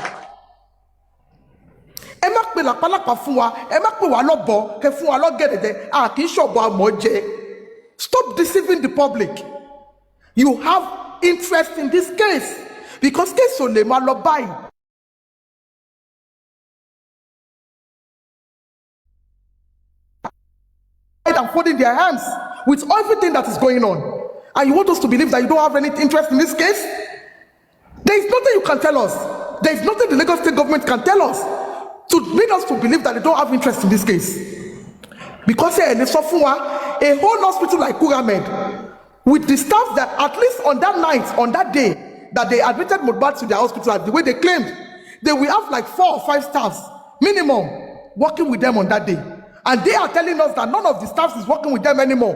má pe làpálàpá fún wa, ẹ má pe wá lọ́bọ, kẹ fún wa lọ́gẹ̀dẹ̀dẹ̀, a kì í ṣọ̀bọ àmọ́jẹ. Stop deceiving the public. You have interest in this case because case ò lè máa lọ báyìí. And folding their hands with everything that is going on. And you want us to believe that you don't have any interest in this case? There is nothing you can tell us. There is nothing the Lagos State government can tell us to make us to believe that they don't have interest in this case. Because a whole hospital like Kuramed, with the staff that at least on that night, on that day, that they admitted Mohbad to their hospital, the way they claimed, they will have like 4 or 5 staffs minimum working with them on that day. And they are telling us that none of the staffs is working with them anymore.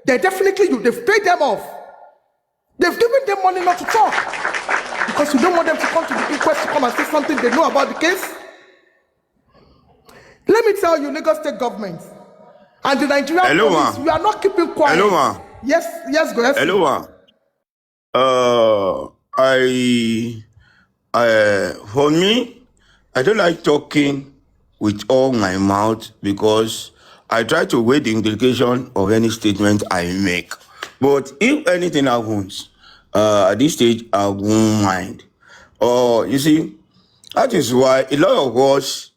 They've paid them off. They've given them money not to talk. Because you don't want them to come to the inquest to come and say something they know about the case. Let me tell you, Lagos State government and the Nigerian police, we are not keeping quiet. Hello, ma. Yes, Gurezy. Hello, ma. For me, I don't like talking with all my mouth because I try to weigh the implication of any statement I make. But if anything happens, at this stage, I won't mind. You see, that is why a lot of us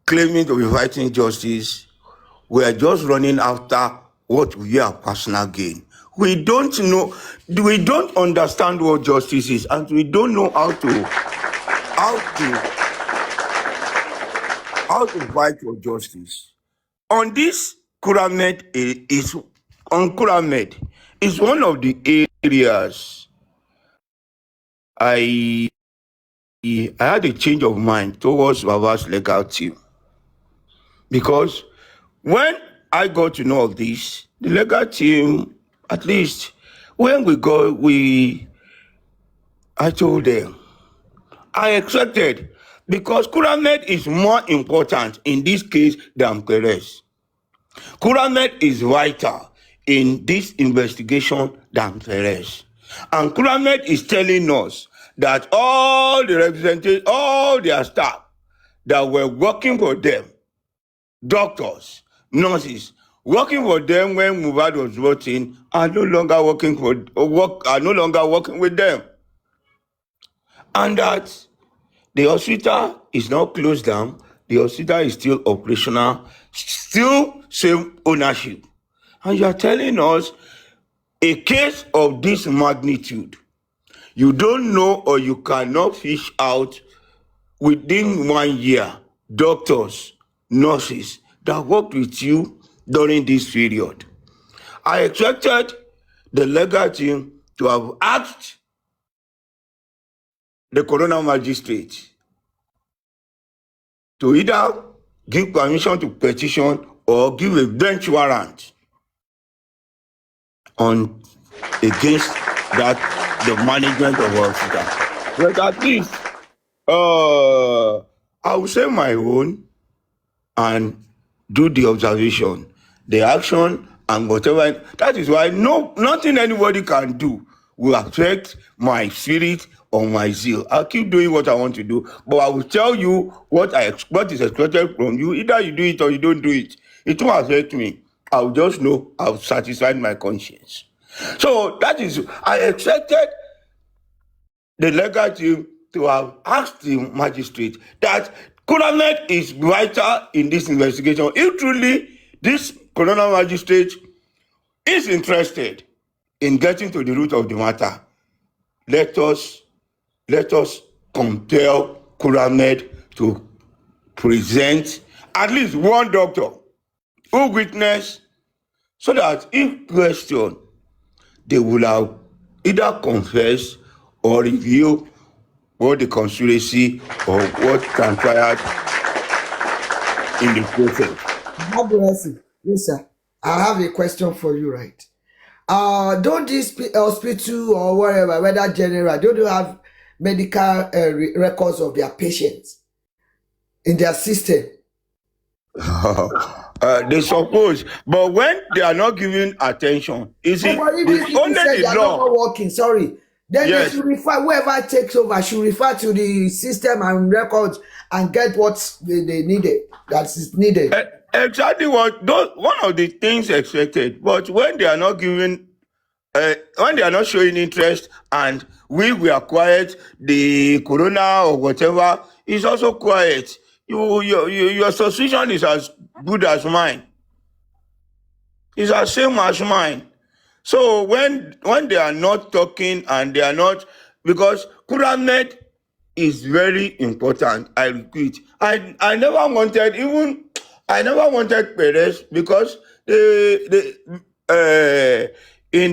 claiming to be fighting justice, we are just running after what we are personal gain. We don't know, we don't understand what justice is, and we don't know how to fight for justice. On this, Kuramed is one of the areas I had a change of mind towards Baba's legal team. Because when I got to know of this, the legal team, at least when we go, I told them, I accepted, because Kuramed is more important in this case than Perez. Kuramed is vital in this investigation than Perez. And Kuramed is telling us that all the representatives, all their staff that were working for them, doctors, nurses, working for them when Mohbad was voting, are no longer working with them. And that the hospital is now closed down, the hospital is still operational, still same ownership. And you are telling us a case of this magnitude, you don't know or you cannot fish out within 1 year doctors, nurses that worked with you during this period. I expected the legal team to have asked the coroner magistrate to either give permission to petition or give a bench warrant on against that the management of the hospital. But at least I will say my own and do the observation, the action, and whatever. That is why nothing anybody can do will affect my spirit or my zeal. I'll keep doing what I want to do, but I will tell you what is expected from you. Either you do it or you don't do it. It won't affect me. I'll just know I've satisfied my conscience. So that is, I expected the legal team to have asked the magistrate that Kuramed is vital in this investigation. If truly this coroner magistrate is interested in getting to the root of the matter, let us compel Kuramed to present at least one doctor who witnessed, so that if questioned, they will have either confessed or reveal what the conspiracy or what transpired in the process. Listen, I have a question for you, right? Don't this hospital or whatever, whether general, don't they have medical records of their patients in their system? They suppose, but when they are not giving attention, is it only the law? Not working? Sorry, Then they Yes. should refer, whoever takes over should refer to the system and records and get what they needed, that is needed. Exactly one of the things expected, but when they are not giving, when they are not showing interest, and we are quiet, the corona or whatever is also quiet. Your suspicion is as good as mine. It's as same as mine. So when they are not talking and they are not, because Kuramed is very important. I repeat, I never wanted, even I never wanted Perez, because in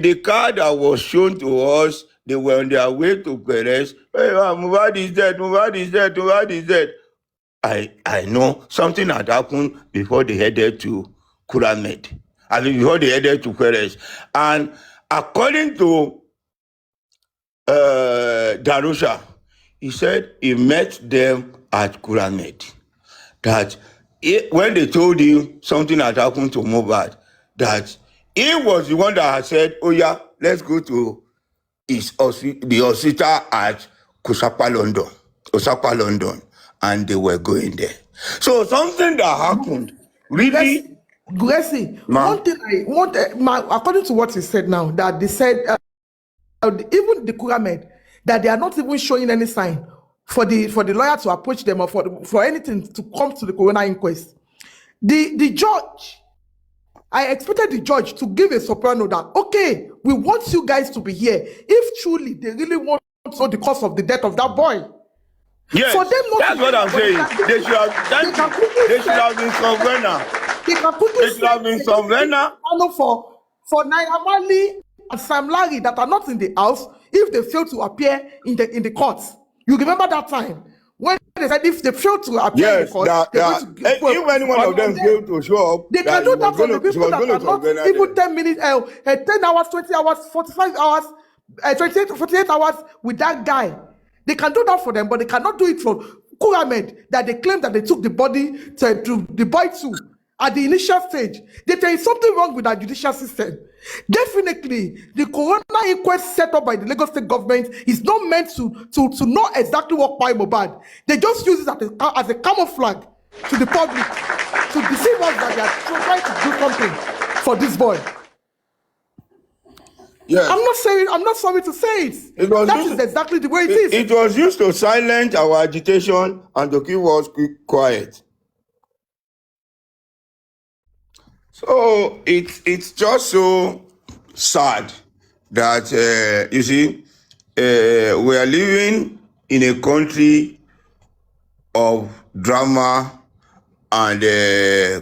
the car that was shown to us, they were on their way to Perez. Hey, Mubad is dead, Mubad is dead, Mubad is dead. I know something had happened before they headed to Kuramed. I mean, before they headed to Perez. And according to Darusha, he said he met them at Kuramed. That when they told him something had happened to Mubad, that he was the one that had said, oh yeah, let's go to the hospital at Osaka, London, and they were going there. So something that happened, really, Gurezy, ma. according to what he said now, that they said even the Kuramed, that they are not even showing any sign for the lawyer to approach them, or for anything to come to the coroner inquest. The judge, I expected the judge to give a soprano that, okay, we want you guys to be here if truly they really want to know the cause of the death of that boy. Yes, For them not that's to what I'm but saying. They should have, thank you. They should have been sovereign. They can quickly They should have been sovereign. for Naira Marley and Sam Larry that are not in the house if they fail to appear in the courts. You remember that time when they said if they fail to appear in the Yes, court, they're going to if any one of them failed to show up, they can that do that for the she people was that going are to not sovereign even them. 10 minutes, 10 hours, 20 hours, 45 hours, 28, 48 hours with that guy. They can do that for them, but they cannot do it for Kuramed, that they claim that they took the body to the boy to at the initial stage. There is something wrong with our judicial system. Definitely, the coroner inquest set up by the Lagos state government is not meant to know exactly what Pai Mohbad. They just use it as a camouflage to the public to deceive us that they are trying to do something for this boy. Yes. I'm not sorry to say it. That is exactly the way it is. It was used to silence our agitation and to keep us quiet. So it's just so sad that you see, we are living in a country of drama and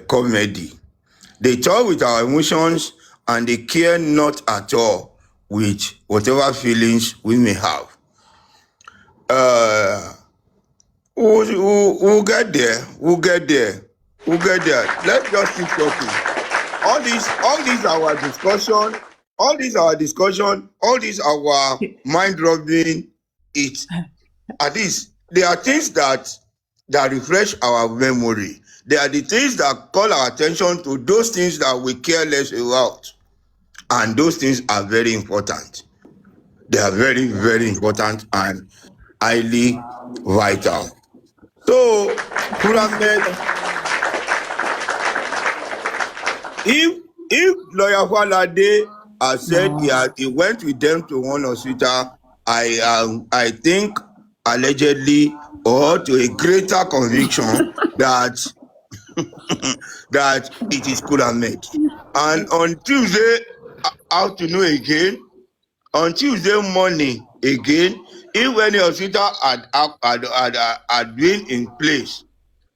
comedy. They talk with our emotions and they care not at all with whatever feelings we may have. We'll get there. We'll get there. We'll get there. Let's just keep talking. All these our discussion, all these our mind rubbing. It at least there are things that refresh our memory. They are the things that call our attention to those things that we care less about. And those things are very important. They are very, very important and highly vital. So, Kuramed, if Lawyer Falade has said he went with them to one hospital, I think allegedly or to a greater conviction that that it is Kuramed. And on Tuesday afternoon again, on Tuesday morning again, if any hospital had been in place,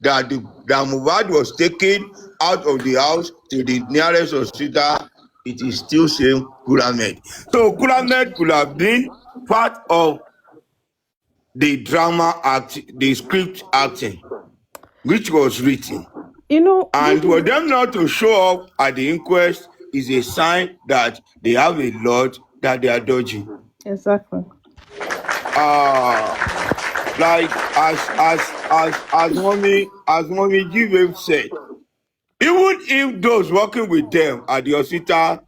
that Mohbad was taken out of the house to the nearest hospital, it is still same Kuramed. So Kuramed could have been part of the drama act, the script acting, which was written. And for them not to show up at the inquest is a sign that they have a lot that they are dodging. Exactly. Like as mommy Give said, even if those working with them at the hospital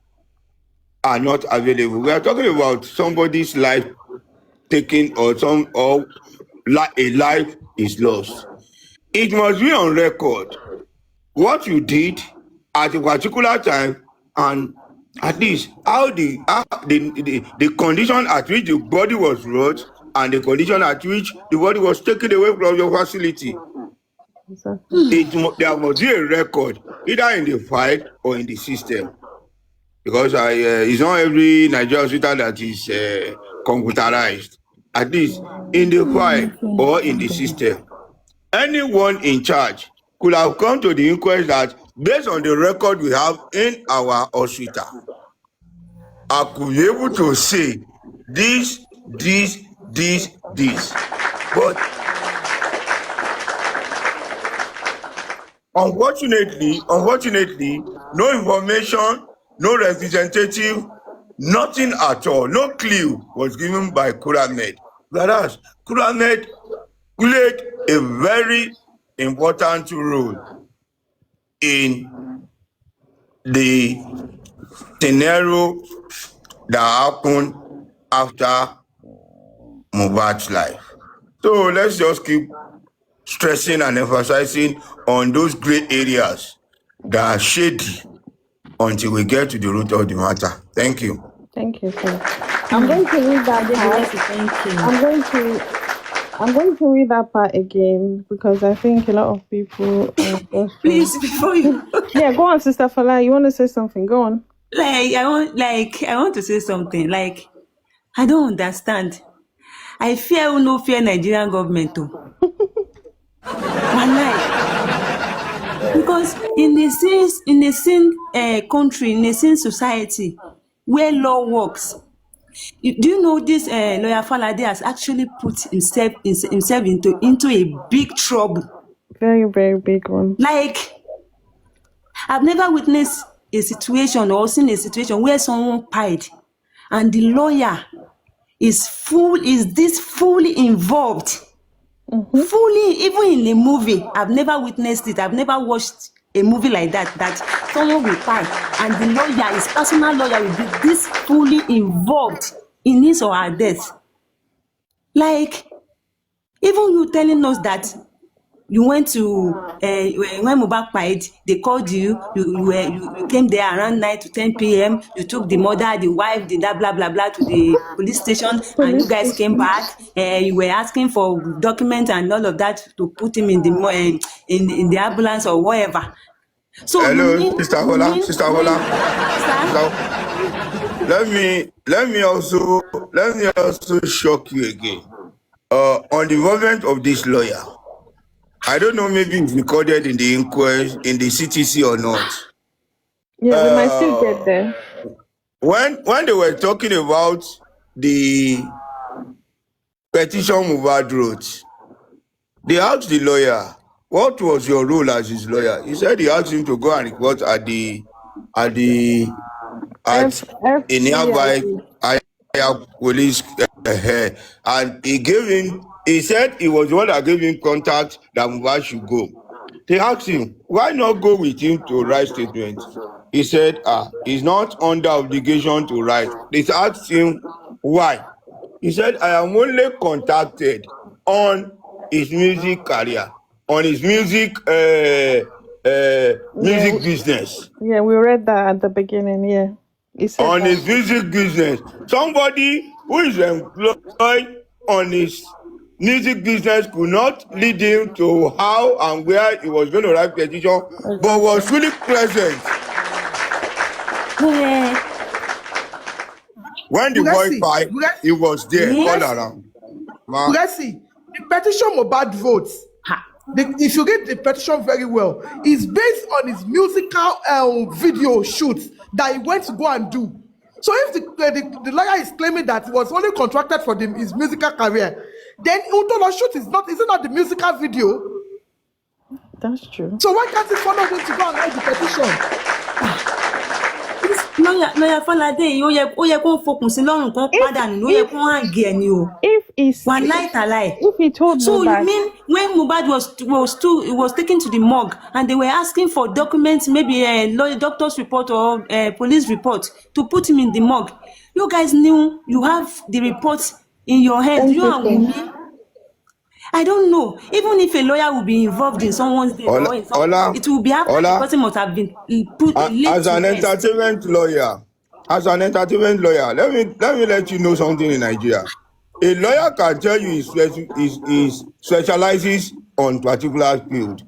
are not available, we are talking about somebody's life taken or a life is lost. It must be on record what you did at a particular time, and at least the condition at which the body was brought and the condition at which the body was taken away from your facility. Exactly. There must be a record either in the file or in the system, because it's not every Nigerian hospital that is computerized. At least in the file or in the system, anyone in charge could have come to the inquest that based on the record we have in our hospital, I could be able to say this, this. But unfortunately, no information, no representative, nothing at all, no clue was given by Kuramed. Whereas Kuramed played a very important role in the scenario that happened after Mohbad's life. So let's just keep stressing and emphasizing on those gray areas that are shady until we get to the root of the matter. Thank you. Thank you, sir. I'm going to read that part. I'm going to read that part again because I think a lot of people Please, before you yeah, go on, Sister Fala. You want to say something? Go on. I want to say something. Like, I don't understand. I fear no fear Nigerian government too. Because in the same country, in the same society where law works, do you know this lawyer Falade has actually put himself into a big trouble. Very, very big one. Like, I've never witnessed a situation or seen a situation where someone pied and the lawyer is fully involved. Fully, even in a movie. I've never witnessed it. I've never watched a movie like that someone will pie and the lawyer, his personal lawyer, will be this fully involved in his or her death. Like, even you telling us that you went to when Mohbad died, they called you came there around 9 to 10 p.m. You took the mother, the wife, the that blah blah blah to the police station, and you guys came back. You were asking for documents and all of that to put him in the in the ambulance or whatever. So hello, Sister Hola. Let me also shock you again. On the involvement of this lawyer, I don't know, maybe it's recorded in the inquest in the CTC or not. Yeah, we might still get there. When they were talking about the petition Mohbad wrote, they asked the lawyer, what was your role as his lawyer? He said he asked him to go and report at a nearby police, and he said he was the one that gave him contact that Mohbad should go. They asked him, why not go with him to write statement? He said, he's not under obligation to write. They asked him why. He said, I am only contacted on his music career, on his music business. Yeah, we read that at the beginning. Yeah, on his music business. Somebody who is employed on his music business could not lead him to how and where he was going to write petition, but was really present. When the boy fight, he was there all around. Gurezy, the petition Mohbad votes. If you get the petition very well, it's based on his musical video shoots that he went to go and do. So if the lawyer is claiming that he was only contracted for his musical career, then Utola shoot is not the musical video. That's true. So why can't he follow him to go and write the petition? Lawyer Falade, ó yẹ kó fokùn sí lọ́rùn kan padà nínú, ó yẹ kó hang ẹ̀ ni o. If he told so Mohbad, you mean when Mohbad was taken to the morgue and they were asking for documents, maybe a doctor's report or a police report to put him in the morgue, you guys knew you have the report in your hands. Thank You you, and sir. Wunmi, I don't know. Even if a lawyer will be involved in someone's death Ola, or in some, Ola, it will be after the Ola, person must have been put laid as to an rest. entertainment lawyer, let me let you know something in Nigeria. A lawyer can tell you he specializes on particular field.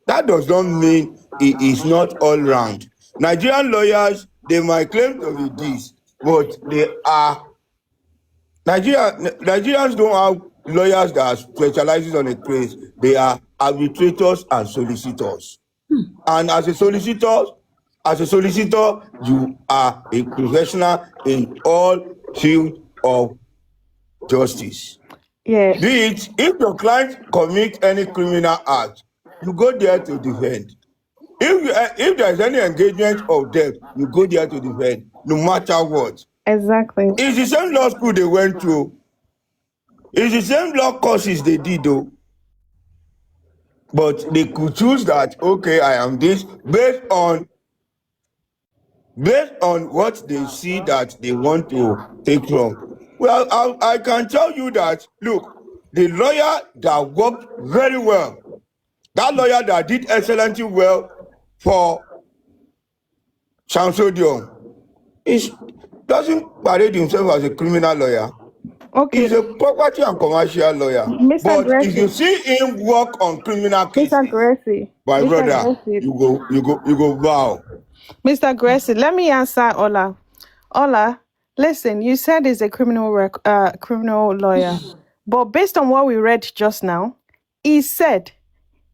That does not mean he is not all round. Nigerian lawyers, they might claim to be this, but Nigerians don't have lawyers that specializes on a case. They are arbitrators and solicitors. And as a solicitor, you are a professional in all field of justice. Yeah, Be it if your client commit any criminal act, you go there to defend. If there is any engagement of debt, you go there to defend, no matter what. exactly. It's the same law school they went to. It's the same law courses they did though. But they could choose that, okay, I am this based on what they see that they want to take from. Well, I can tell you that, look, the lawyer that worked very well, that lawyer that did excellently well for Samsodium, is doesn't parade himself as a criminal lawyer. Okay, He's a property and commercial lawyer. Mr. But if you Gurezy, see him work on criminal Mr. cases, Gurezy, my Mr. brother, Gurezy, you go vow. Mr. Gurezy, let me answer Ola. Ola, listen, you said he's a criminal lawyer, but based on what we read just now, he said,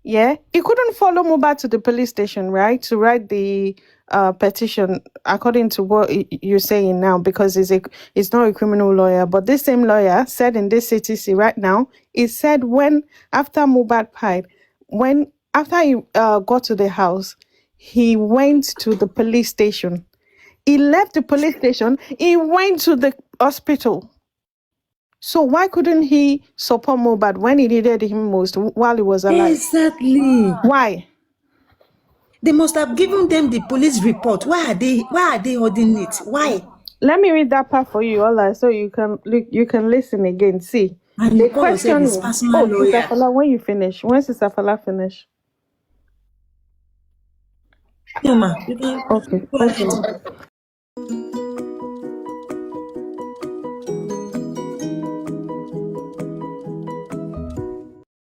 yeah, he couldn't follow Mohbad to the police station, right, to write the petition, according to what you're saying now, because he's not a criminal lawyer. But this same lawyer said in this CTC right now, he said when after Mohbad died, after he got to the house, he went to the police station. He left the police station. He went to the hospital. So why couldn't he support Mohbad when he needed him most while he was alive? Exactly. Why? They must have given them the police report. Why are they holding it? Why? Let me read that part for you, Ola, so you can listen again. See, And the you call yourself question his is, personal oh, Sister lawyer. Fala, when Sister Fala finish? Yoma, you can Okay, go okay. ahead.